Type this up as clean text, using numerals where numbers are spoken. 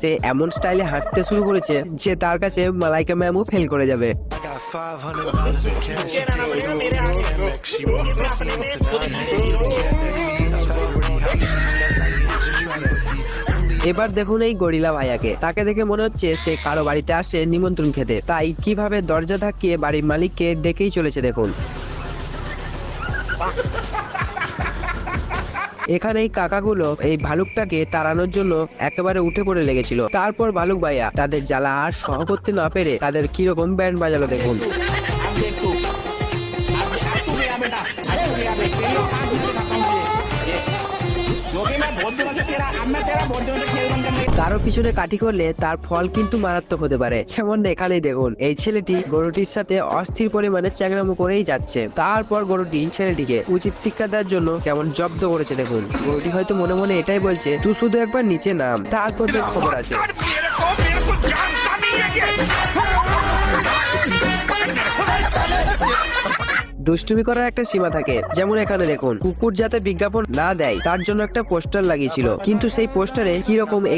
সে এমন স্টাইলে হাঁটতে শুরু করেছে যে তার কাছে মালাইকা ম্যামও ফেল করে যাবে। এবার দেখুন এই গরিলা ভাইয়াকে, তাকে দেখে মনে হচ্ছে সে কারো বাড়িতে আসে নিমন্ত্রণ খেতে, তাই কিভাবে দরজা ধাক্কিয়ে বাড়ির মালিককে ডেকেই চলেছে দেখুন। এখানে এই কাকাগুলো এই ভালুকটাকে তাড়ানোর জন্য একেবারে উঠে পড়ে লেগেছিল। তারপর ভালুক ভাইয়া তাদের জ্বালা আর সহ করতে না পেরে তাদের কিরকম ব্যান্ড বাজালো দেখুন। কারো পিছনে কাটি করলে তার ফল কিন্তু মারাত্মক হতে পারে। যেমন এখানেই দেখুন এই ছেলেটি গরুটির সাথে অস্থির পরিমাণে চ্যাংড়ামো করেই যাচ্ছে। তারপর গরুটি ছেলেটিকে উচিত শিক্ষা দেওয়ার জন্য কেমন জব্দ করেছে দেখুন। গরুটি হয়তো মনে মনে এটাই বলছে, তুই শুধু একবার নিচে নাম, তারপর তোর খবর আছে। দুষ্টুমি করার একটা সীমা থাকে। যেমন এখানে দেখুন কুকুর যাতে বিজ্ঞাপন না দেয় তার জন্য একটা পোস্টার লাগিয়েছিল, কিন্তু সেই পোস্টারে কিরকম